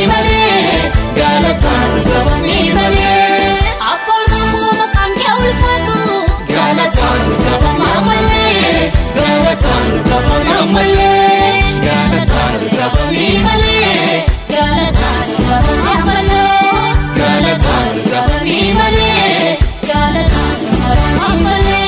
malee galataan qabamii malee Abboon maangoo maqaan kee ulfaatu galataan qabamii malee galataan qabamii malee galataan qabamii malee galataan qabamii malee galataan qabamii malee galataan qabamii malee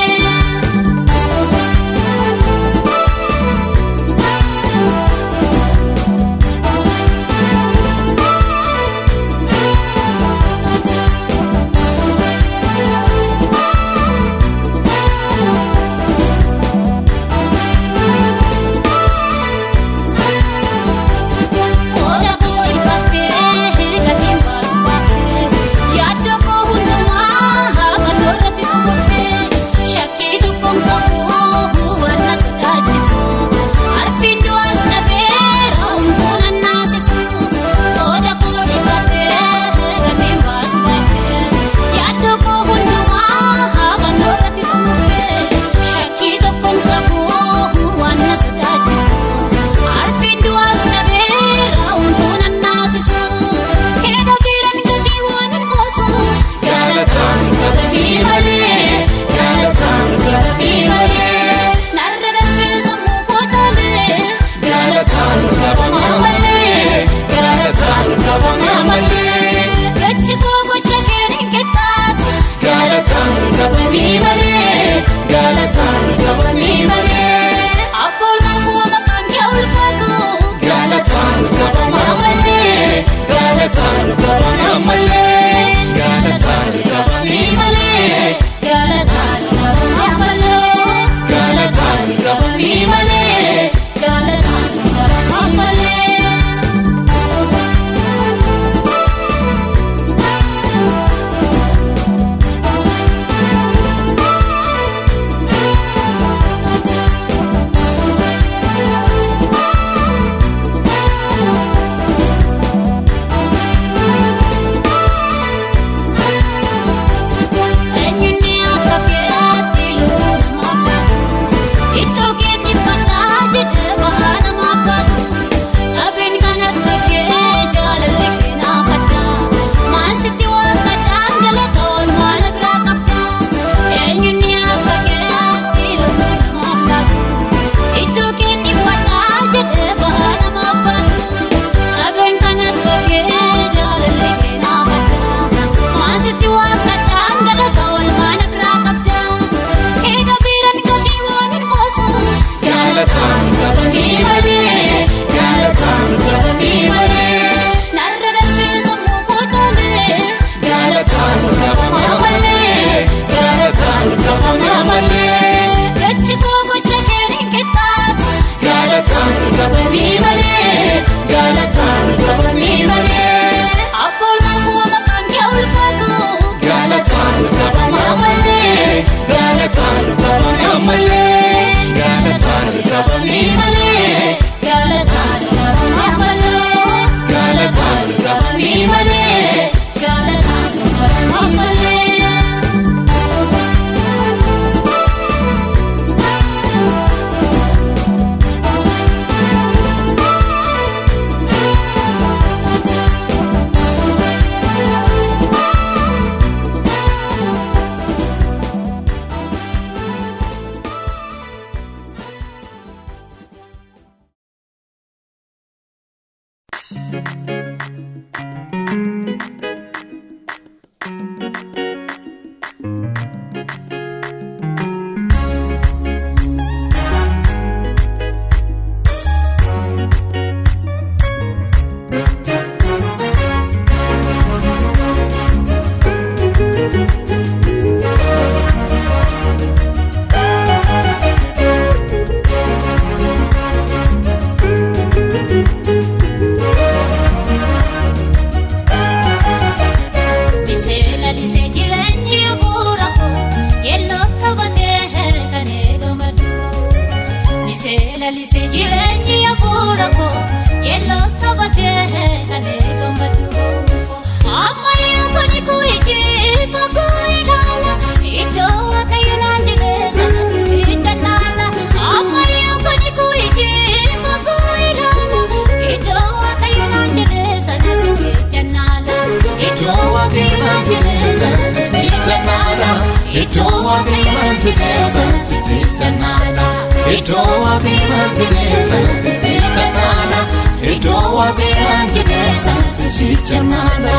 lalisee jireenyi yaabura koo yelloo taphatee kalee gammadu ammayyaa kuni kuijii fagoo ilaala iddoo waaqayyo naan jedhee sanas isii jannaala ammayyaa kuni kuijii fagoo ilaala iddoo waaqayyo naan jedhee sanas Iddoo Waaqayyoon jedhe sanas sicha naana. Iddoo Waaqayyoon jedhe sanas sicha naana.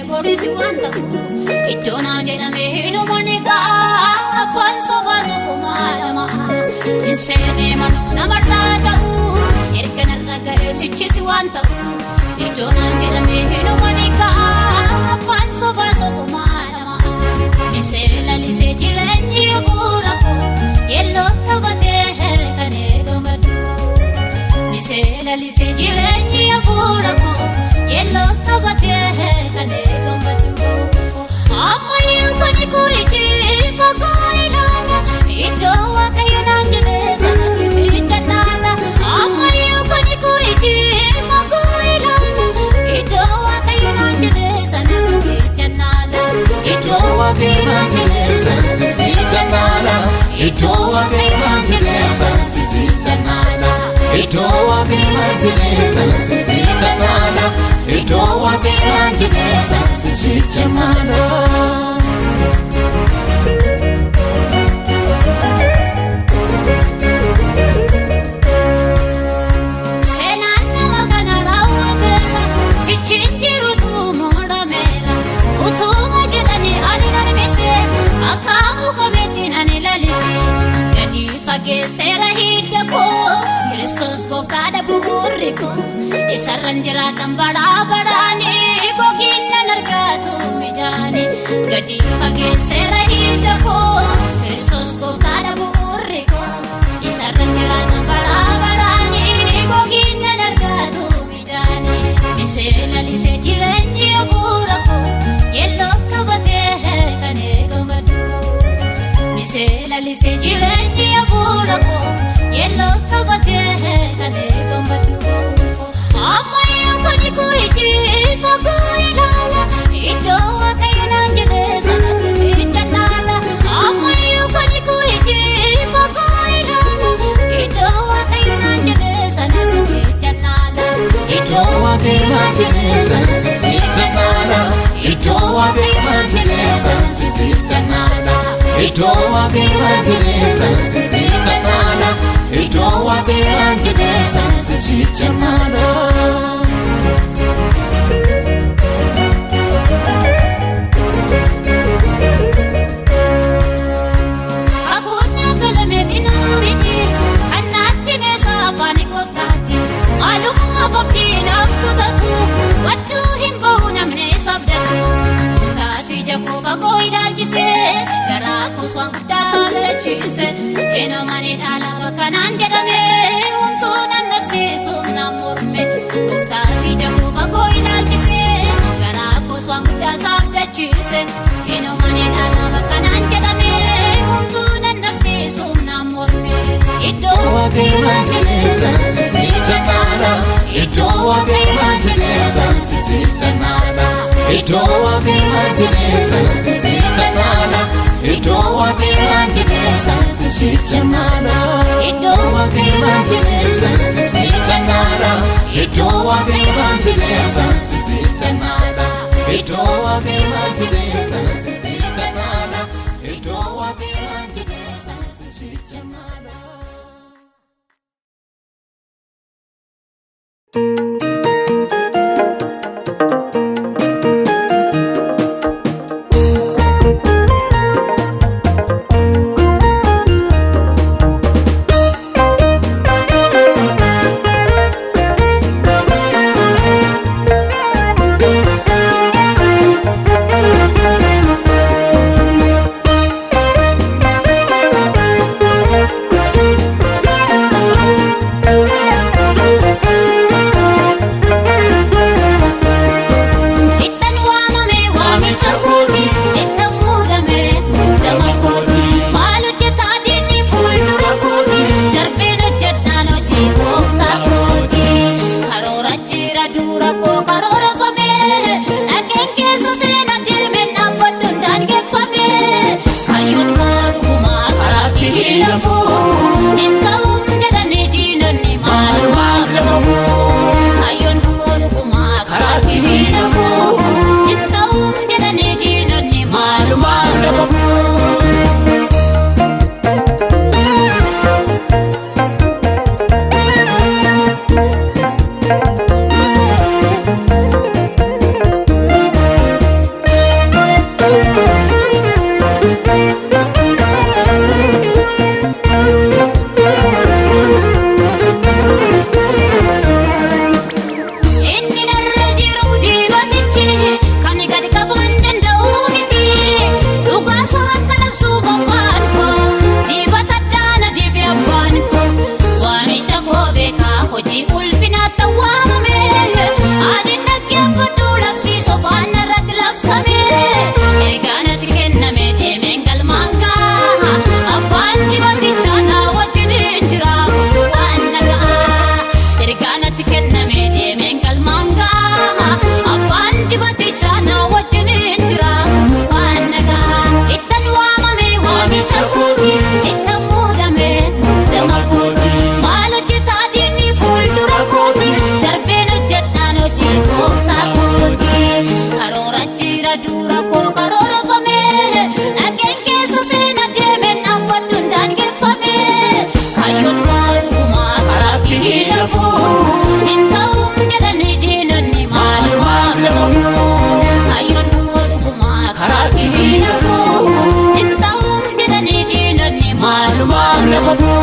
Boris wanta ku idona jena mehinu monika panso baso kumalama insene manu namarata erkana raga sichisi wanta idona jena mehinu monika panso baso kumalama misela lise jirenyi burako yello kabate kane gamadu misela lise jirenyi burako yello kabate kane gamadu amayu kani kuiji pagoilala iddo Waaqayyoon jedhe sanas sicha naana amayu kani kuiji pagoilala iddo Waaqayyoon jedhe sanas sicha naana iddo Waaqayyoon jedhe sanas sicha naana iddo Waaqayyoon jedhe sanas sicha naana iddo Waaqayyoon jedhe sanas sicha naana iddo Waaqayyoon jedhe sanas sicha naana. Sera hidako Kristos goftada buburriko isarran jiraatan bada badani goginna nargatu mijani gadi fage sera hidako Kristos goftada buburriko isarran jiraatan bada badani goginna nargatu mijani misela lise jirenyi burako yello kabate kane gamadu misela lise jirenyi burako yello kabate kane gamadu amayu kani kuiji pagoilala iddo Waaqayyoon jedhe sanas sicha naana amayu kani kuiji pagoilala iddo Waaqayyoon jedhe sanas sicha naana iddo Waaqayyoon jedhe sanas sicha naana iddo Waaqayyoon jedhe sanas sicha naana iddo Waaqayyoon jedhe sanas sicha naana iddo Waaqayyoon jedhe sanas sicha naana. Garakos waan guddaa saalechise eno mani dhala bakkanaan jedhame humtuunan nabsiisuuf nan morme gooftaati jakuu fagoo ilaalchise garakos waan guddaa saalechise eno mani dhala bakkanaan jedhame humtuunan nabsiisuuf nan morme iddoo Waaqayyoon jedhe sanas sicha naana iddoo Waaqayyoon jedhe sanas sicha naana iddo Waaqayyoon jedhe sanas sicha naana iddo Waaqayyoon jedhe sanas sicha naana iddo Waaqayyoon jedhe sanas sicha naana iddo Waaqayyoon jedhe sanas sicha naana iddo Waaqayyoon jedhe sanas sicha naana iddo Waaqayyoon jedhe sanas sicha naana. Inta'uun jedhanii diinonni maalumaaf lafa fuu Kaayyoon duwwaa dhugumaa karaatti hin hafuu Inta'uun jedhanii diinonni maalumaaf lafa fuu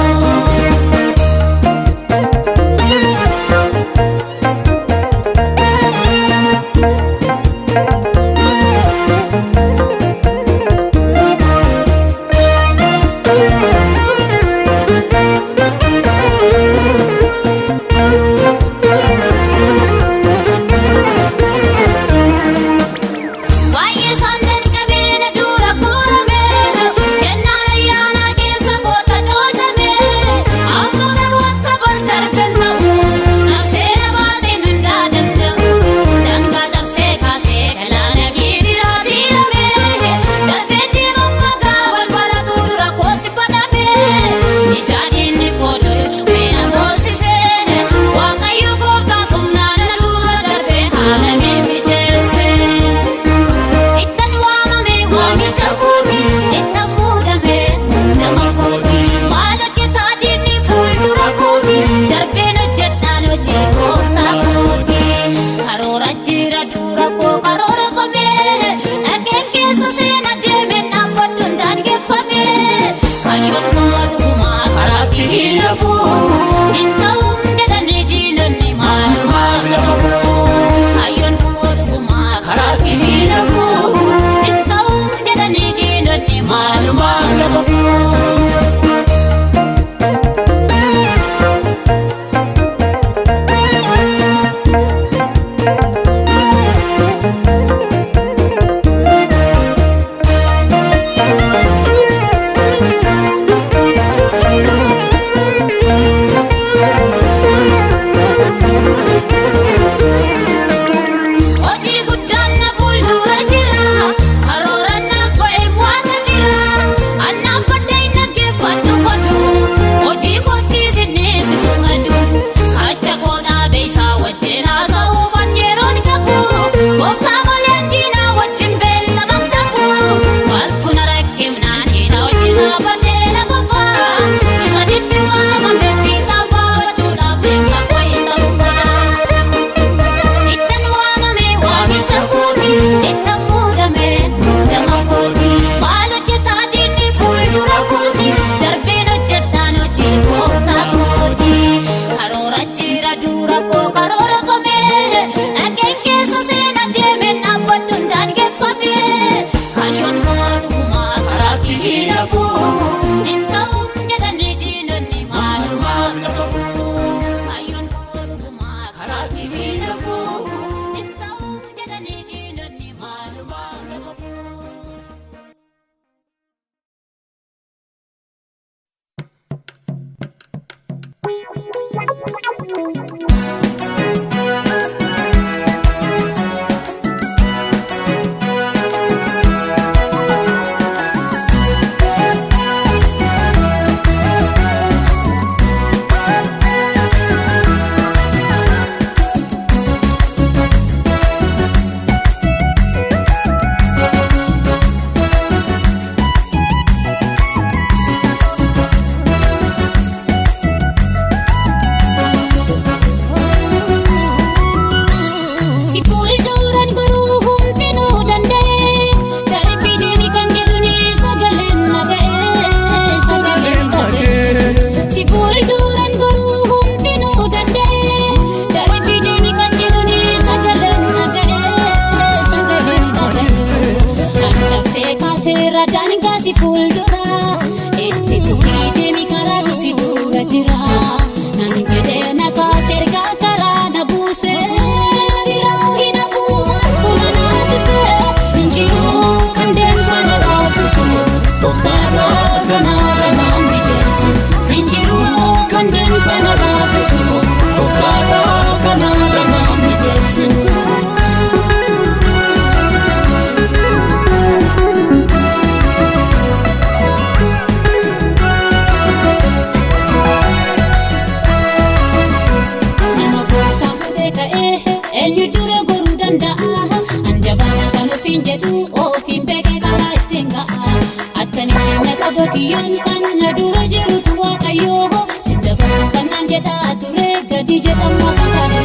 jedhamu kakate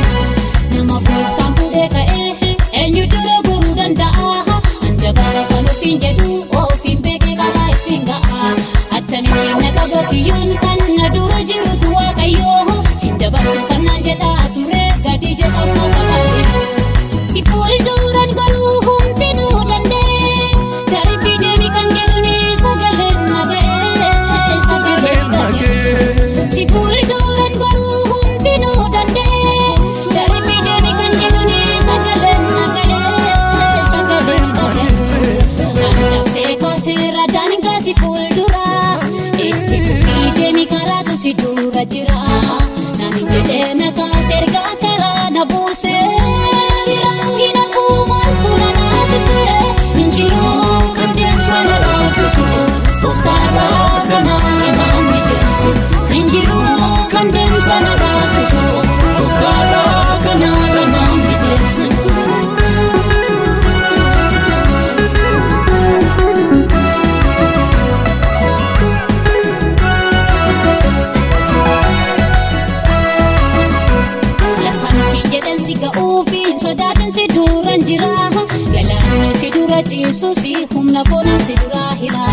nama gooftaan fuudhee ka'ee eenyu dura goruu danda'a anjabaa kan ofiin jedhu ofiin beekee karaa ittiin ga'a attamitti na qaba kiyyoon kan na dura jirutu waaqayyoo sin dabarsu kan naan jedhaa ture gadi jedhamu kakate si fuulduran garuu hundinuu danda'e darbii deemi kan jedhuni sagaleen naga'e si fuulduran garuu hundinuu danda'e darbii deemi kan jedhuni sagaleen naga'e anjabsee kaaseera daangaa si fuuldura itti fufii deemi karaatu si dura jira nani jedhee na kaaseergaa karaa na buusee Yesusi humna koona si dura hira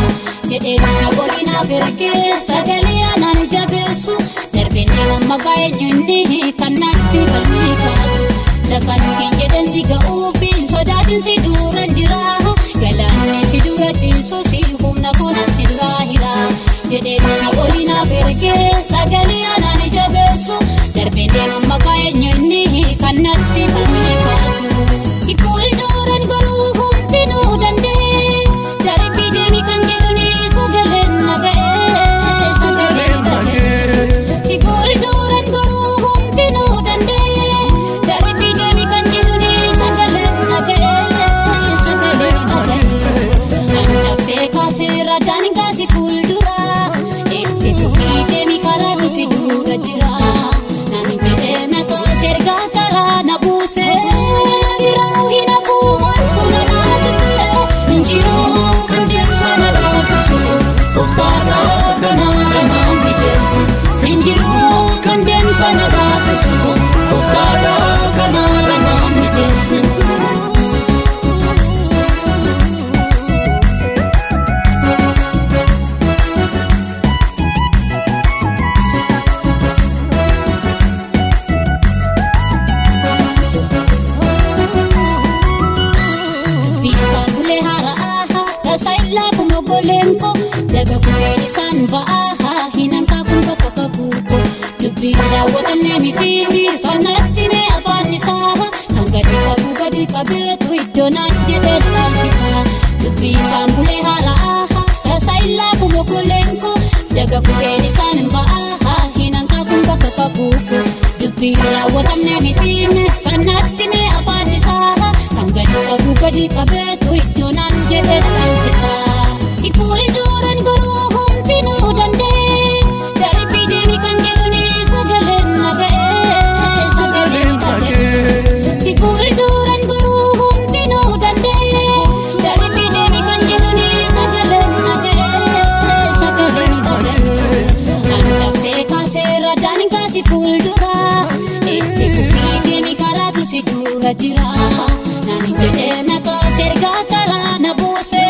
jedhee na godina berkee sagalee anaan jabeessu darbinee amma eenyundi kan natti falmii kaasu lafaan siin jedhan si ga'uufi sodaatin si dura jira galaanni si dura ciisusi humna koona si dura hira jedhee na godina berkee sagalee anaan jabeessu darbinee amma eenyundi kan natti falmii kaasu si fuulduran garuu hundinuu danda'e darbii deemi kan jedhuni sagaleen naga'e si fuulduran garuu hundinuu danda'e darbii deemi kan jedhuni sagaleen naga'e anjabsee kaaseera daangaa si fuuldura itti fufii deemi karaatu si dura jira nani jedhee na kaaseergaa karaa na buusee daga kuleen isaan ba'aa hinankaa kun bakka kakuuko dubbii daawwatanne miti kanatti mee afaan isaa kan gadi qabu gadi qabeetu iddoo naan jedhee dhaalchisaa dubbii isaan bulee haala'aa tasaa illaa kuma koleenko daga kuleen isaan ba'aa hinankaa kun bakka kakuuko dubbii daawwatanne miti kanatti mee afaan isaa kan gadi qabu gadi qabeetu iddoo naan jedhee dhaalchisaa si fuulduran garuu hundinuu danda'e darbii deemi kan jedhuni sagaleen naga'e si fuulduran garuu hundinuu danda'e darbii deemi kan jedhuni sagaleen naga'e anjabsee kaaseera daangaa si fuuldura itti fufii deemi karaatu si dura jira nani jedhee na kaaseergaa karaa na buusee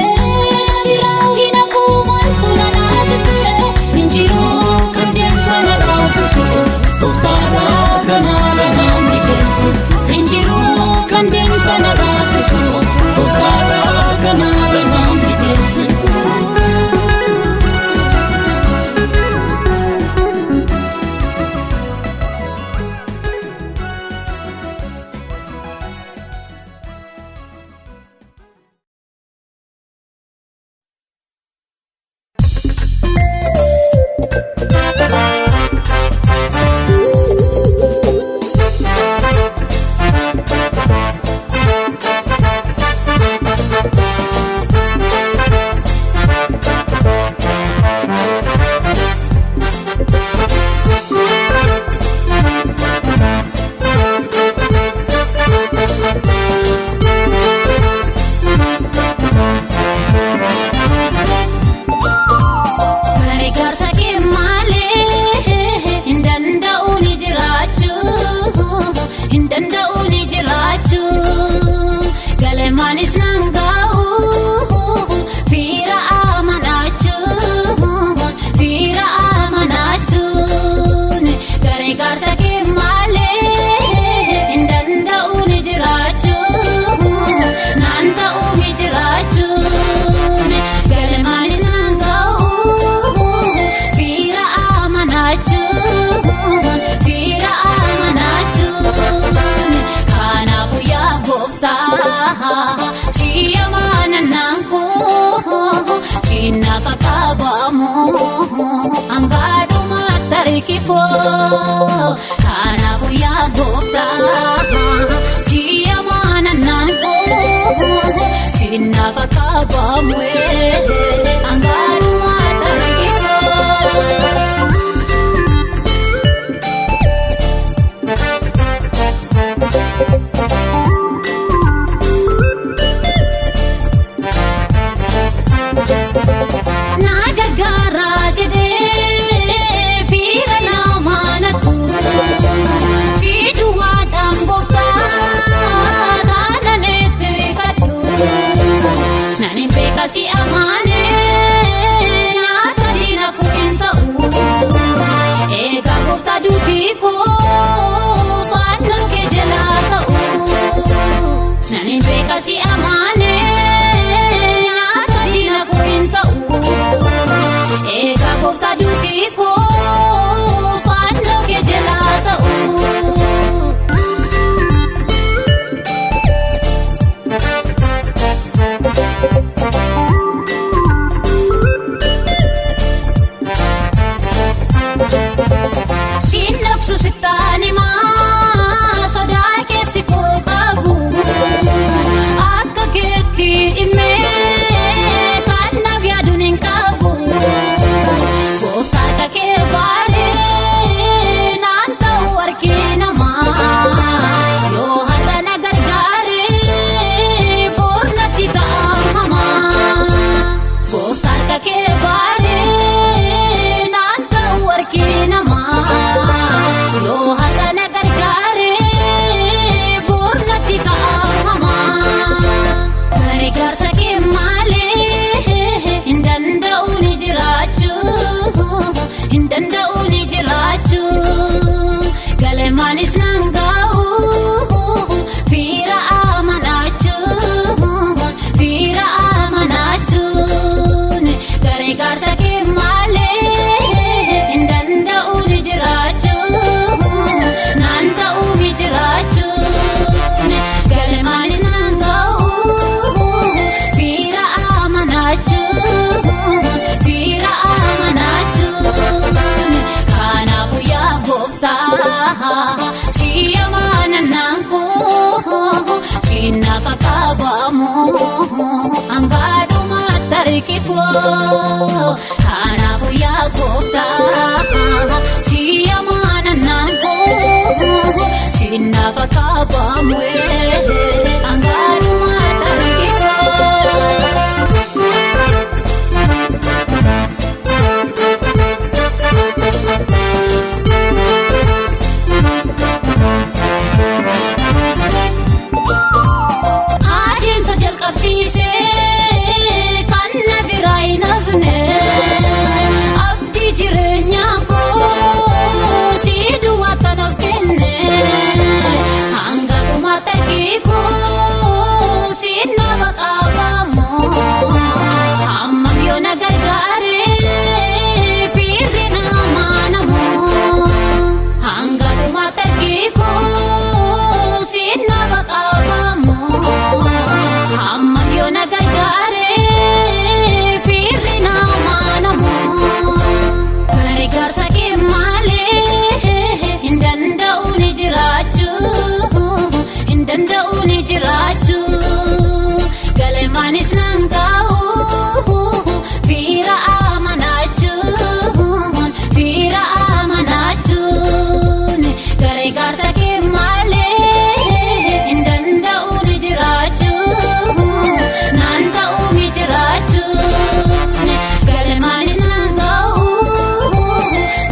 koo. Kanaafuu yaa gooftaa si amaanannaan koo sinnaaf akka baamu'ee angaarumaa tarkee koo. Si amane nyaata diina koo hin ta'u eega gooftaa duutii koo fannoo kee jalaa ta'u nani beeka si amane nyaata diina koo hin ta'u eega gooftaa duutii koo fannoo kee jalaa ta'u. Sitaani maa sodaa keessi koo qabu akka keetti dhimee kan naaf yaaduun hin qabu gooftaa kee baalee naan ta'u harki namaa yoo har'a na gargaare boor natti ta'a hamaa gooftaa kee baalee naan ta'u harki namaa. Yoo har'a na gargaare boor natti ta'a hamaa. Gargaarsa kee malee hin danda'u ni jiraachuu hin danda'u ni jiraachuu galemaanis nan ga'u fiira amanaachuu fiira amanaachuun gargaarsa kee malee hin danda'u ni jiraachuu. Si amaanannaan koo sinnaaf akka baamu'ee angaarumaa tarkee koo. Kanaafuu yaa gooftaa si amaanannaan koo sinnaaf akka baamu'ee angaarumaa tarkee koo. Kan na biraa hin hafne abdii jireenyaa koo si duwwaa tanaaf kenne hanga dhumaa tarkee koo si nama qabamoo hammam yoo na gargaare fiirri namaa namoo hanga dhumaa tarkee koo si nama qabamoo hammam yoo na gargaare fiirri namaa namoo gargaarsa kee malee hin danda'u ni jiraachuu hin danda'u ni jiraachuu galemaanis nan ga'u fiira amanaachuu fiira amanaachuun gargaarsa kee malee hin danda'u ni jiraachuu naan ta'u ni jiraachuu galemaanis nan ga'u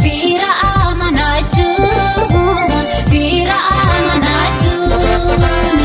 fiira amanaachuu fiira amanaachuun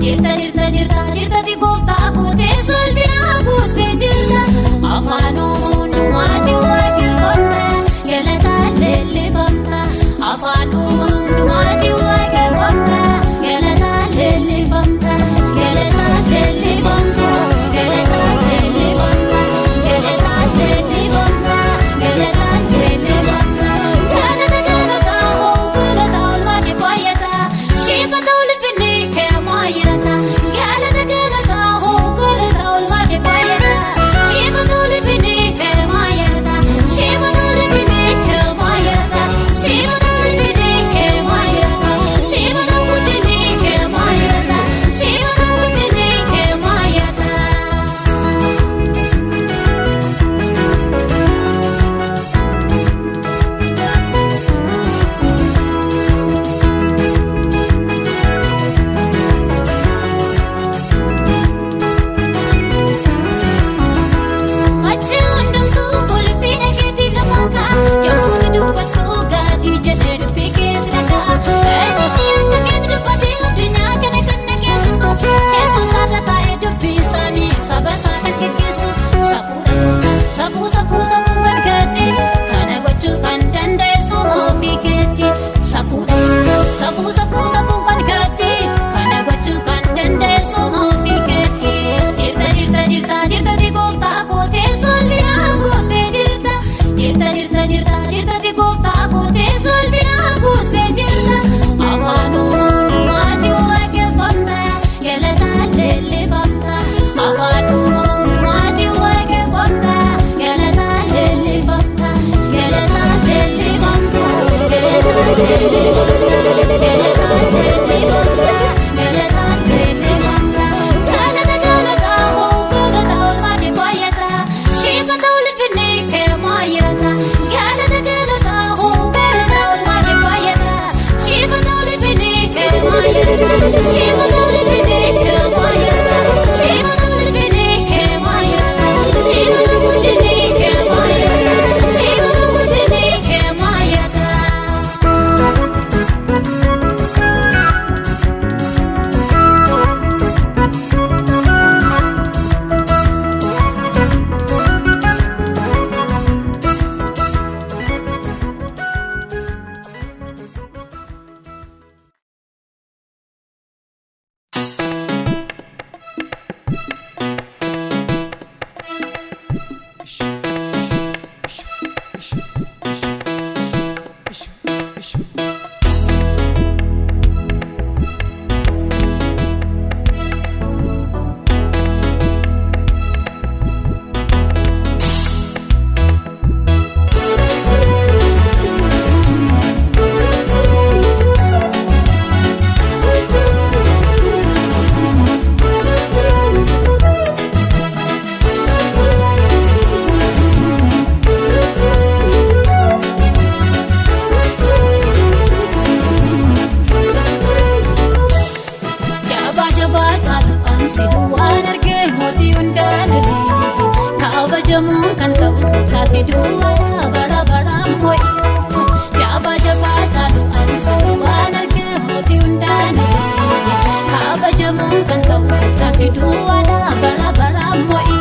jirta di gooftaa kootee solbinaa guuttee jirta. Afaan hundumaatti waaqeffamta galataan leellifamta. Afaan hundumaatti waaqeffamta galataan leellifamta. Galataan leellifamta galataan leellifamta galataan leellifamta galataan leellifamta. Galata hoogganata olmaa kee baay'ata shiifata ulfinni kee maayirata. Galata hoogganata olmaa kee baay'ata shiifata ulfinni kee maayirata. Shiifata ulfinni kee maayirata shiifata ulfinni kee maayirata shiifata guddinni kee maayirata shiifata guddinni kee maayirata. Machi hundumtuu ulfina keetiif lafa yommuu dubbattu gaadii jedhee dubbii keessa dhagaa. Inni akka keetti dubbatee addunyaa kana kan nageessisu teessoo isaarra taa'ee dubbii isaanii saba isaa kan geggeessu. Safuu kan keetti kana gochuu kan dandeessu ofii keetti. Safuu kan keetti kana gochuu kan dandeessu ofii keetti. Jirta di gooftaa kootee solbinaa guuttee jirta. Jirta di gooftaa kootee solbinaa guuttee jirta. Afaan hundumaatti waaqeffamta galataan leellifamta. Afaan hundumaatti waaqeffamta galataan leellifamta. Galataan leellifamta galataan leellifamta galataan leellifamta galataan leellifamta. Galata hoogganata olmaa kee baay'ata shiifata ulfinni kee maayirata. Galata hoogganata olmaa kee baay'ata shiifata ulfinni kee maayirata. Shiifata ulfinni kee maayirata shiifata ulfinni kee maayirata shiifata guddinni kee maayirata shiifata guddinni kee maayirata. Waan argee mootii hundaan kabajamuun kan ta'u taasii duwwaadha bara baraan moo'ee. Jabaa caalu ansi waan argee mootii hundaan kabajamuun kan ta'u taasii duwwaadha bara baraan moo'ee.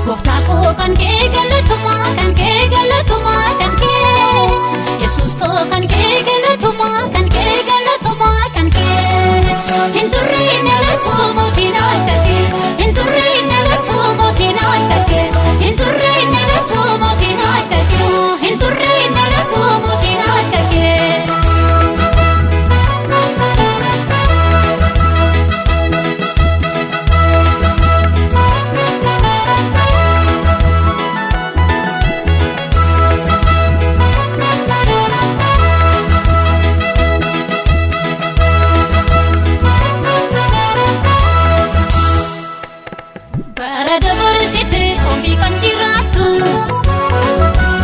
Gooftaa koo kan kee galatumaa kan kee galatumaa kan kee Yesuus koo kan kee galatumaa kan kee galatumaa kan kee. Hin turre nalatu mootiin akka kee hin turre nalatu mootiin akka kee hin turre nalatu mootiin akka kee hin turre nalatu mootiin akka kee. Ofii kan jiraattu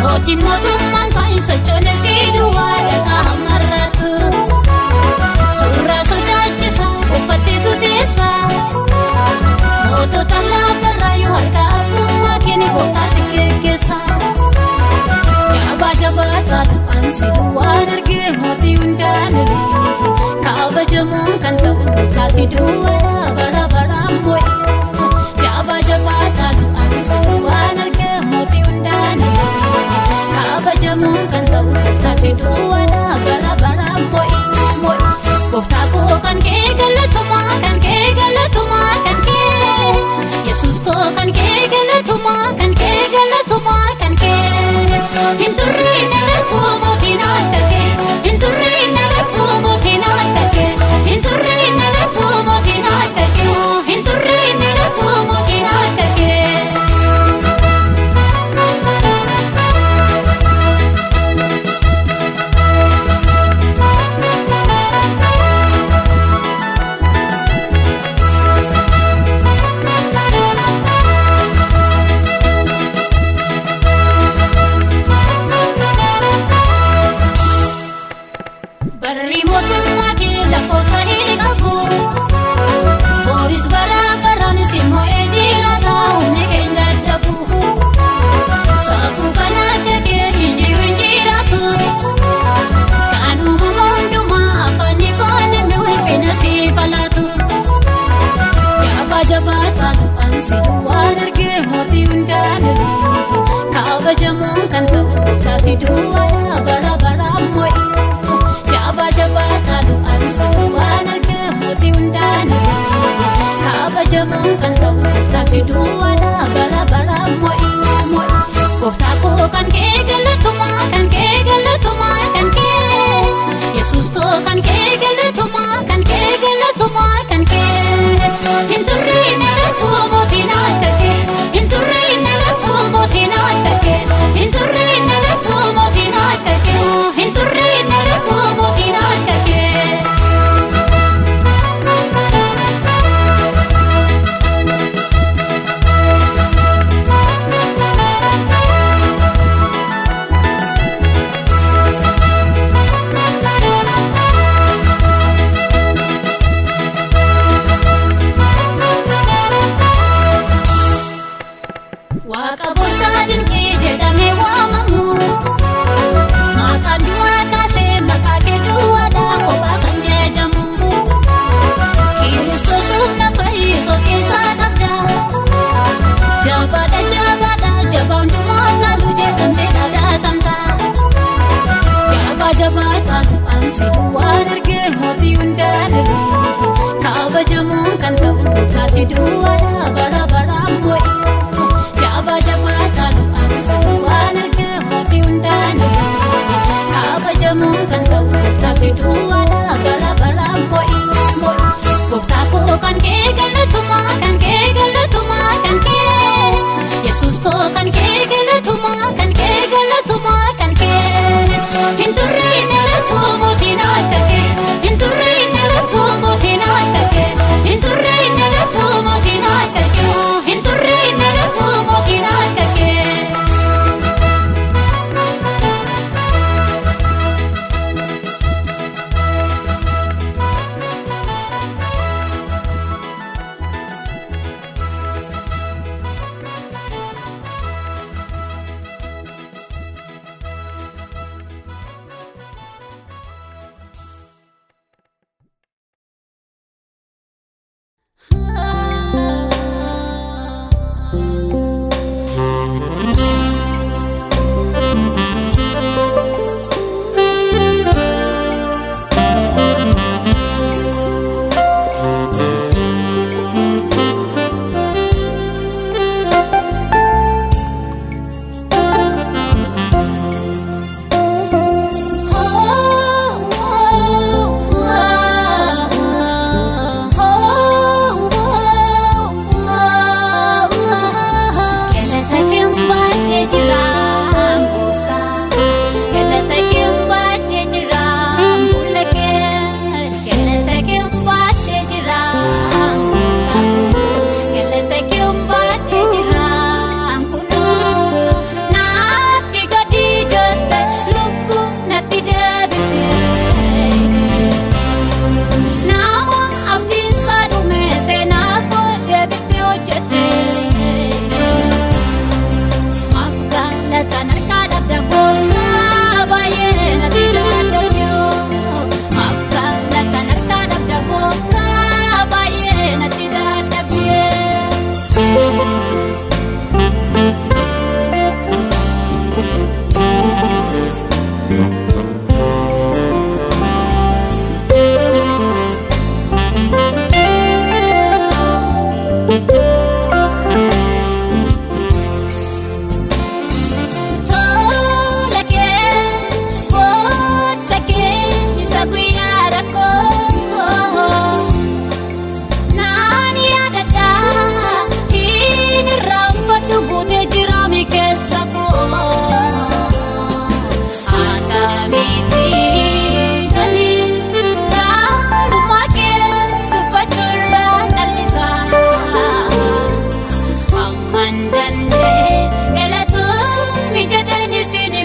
mootiin mootummaan saayii sochoone si duwwaadha qaamarrattu. Suuraa sodaachisaa uffattee tuteessaa mootota lafarraa yoo harka abbummaa keenya gooftaa si geggeessaa. Jabaa caalu ansi duwwaan argee mootii hundaan kabajamuun kan ta'u taasi duwwaadha bara baraan mo'e jabaa jabaa taalu ani waan arge mootii hundaan kabajamuun kan ta'u taasi duwwaadha bara baraan mo'e gooftaa koo kan kee galatumaa kan kee galatumaa kan kee Yesuus koo kan kee galatumaa kan kee galatumaa kan kee hin turre nalatu mootiin akka kee hin turre nalatu mootiin akka kee hin turre nalatu mootiin akka kee hin turre nalatu mootiin akka kee. Barri mootummaa kee lakkoofsa hin qabu Booris bara baraan si mo'ee jiraata humni keenya dadhabu saafuu kan akka kee hin jiru hin jiraatu kan uumama hundumaa afaan baane ulfina si falaatu jabaa jabaa taalu ansi duwwaan arge mootii hundaan kabajamuun kan ta'u taasi duwwaadha bara baraan mo'e jabaa jabaa taalu ansi waan arge mootii hundaan kabajamuun kan ta'u taasi duwwaadha bara baraan mo'e gooftaa koo kan kee galatumaa kan kee galatumaa kan kee Yesuus koo kan kee galatumaa kan kee galatumaa kan kee hin turre nalatu mootiin akka kee hin turre nalatu mootiin akka kee hin turre nalatu mootiin akka kee hin turre nalatu mootiin akka kee. Waaqa gosaa dinqii jedhamee waamamu maqaan du'aa kaasee maqaa kee duwwaadhaa kophaa kan jajamu Kiristoos humna fayyisuuf keessaa qabda jabaadha jabaadha jabaa hundumaa taalu jedhamtee dhaadhatamta jabaa jabaa taalu ansi duwwaan arge mootii hundaan kabajamuun kan ta'u taasi duwwaadha bara baraan mo'e jabaa jabaa taalu ansi waan arge mootii hundaan kabajamuun kan ta'u taasi duwwaadha bara baraan mo'e gooftaa koo kan kee galatumaa kan kee galatumaa kan kee Yesuus koo kan kee galatumaa kan kee galatumaa kan kee hin turre nalatu mootiin akka kee hin turre nalatu mootiin akka kee hin turre nalatu mootiin akka kee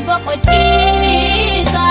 boqochiisa.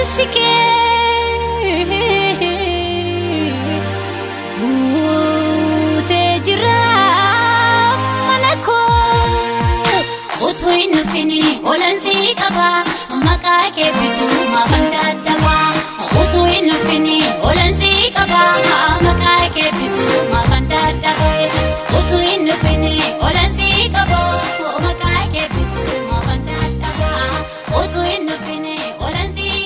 Sike Ute jira manako Otu inu fini olansi kaba Maka kebisu mafanda daba Otu inu fini olansi kaba Maka kebisu mafanda daba Otu inu fini olansi kaba Maka kebisu mafanda daba Otu inu fini olansi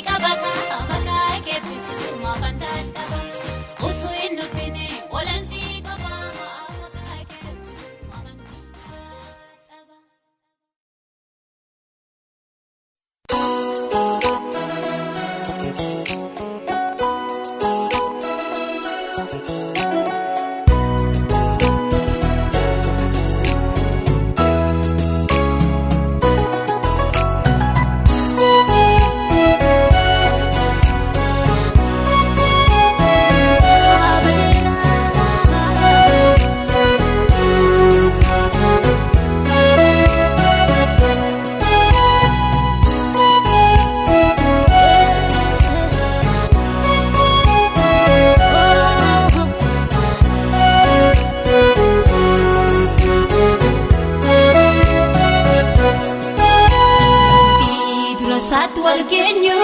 Satu algenyo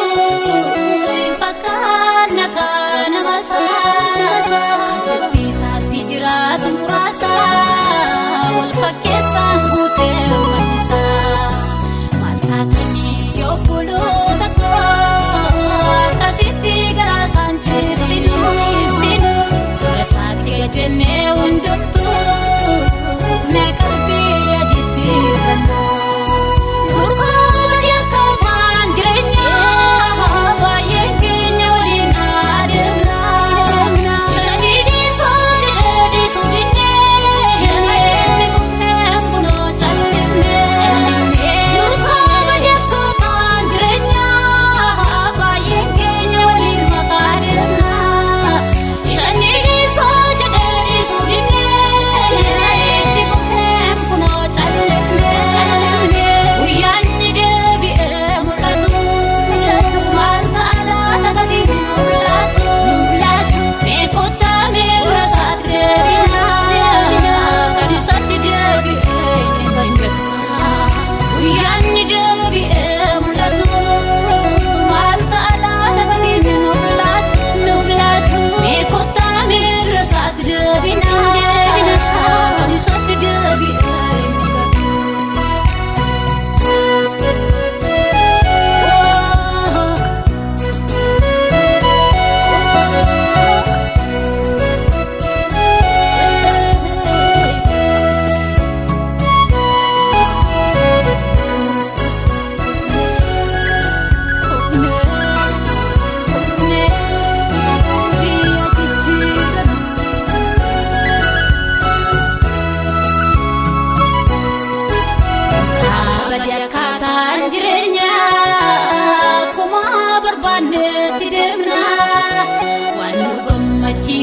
fakana kana masa Hati sati jiratu murasa Wal fakkesan gute manisa Maltatani yopulu tako Kasiti garasan chipsinu Rasati gajene unduktu Ne kalbi ajitirano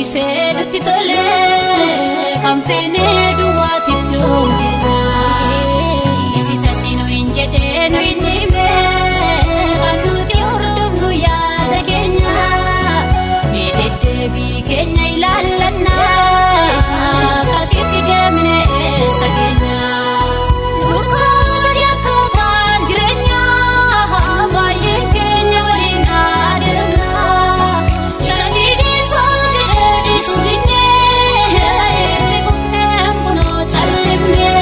Sedutti tole kamfene duwati dongena isi sanino injede no inime kanuti ordumdu yaada kenya medede bi kenya ilalana kasiti demne sagenya Sudine, te bukne puno chalimne.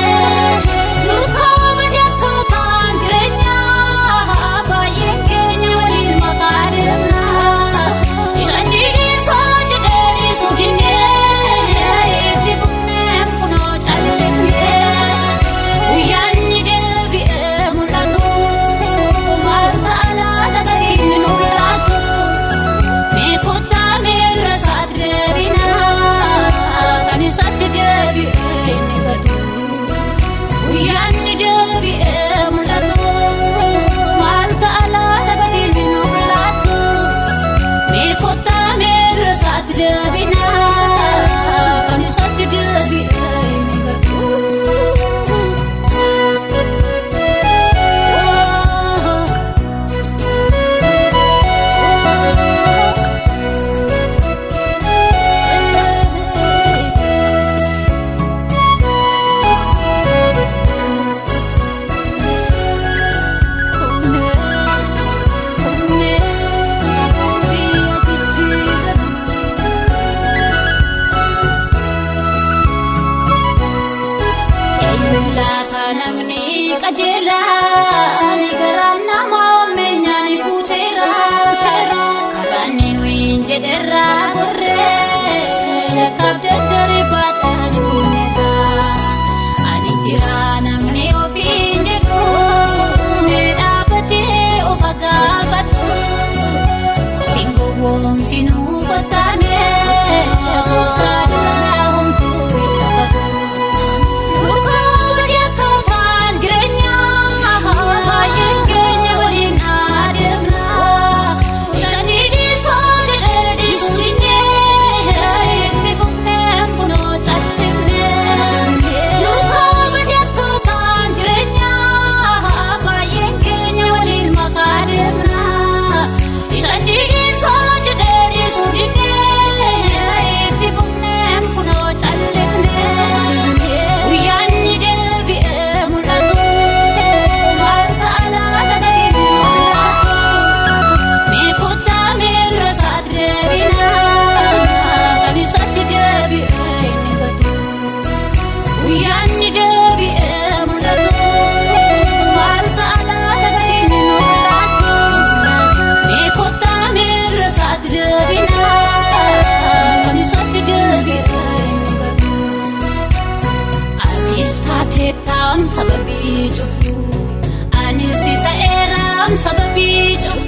qajeela ani garaan namaa meenyaan buuteera karaanni nuyin jedherra gorree kabdaddarri baadhaan buuneera ani jira namni ofiin jedhu mee dhaabatee of gaafatu ofiin gowwoomsinuu battaane gooftaa duraa homtuu itti sababii cubbuu ani si ta'eeram sababii cubbuu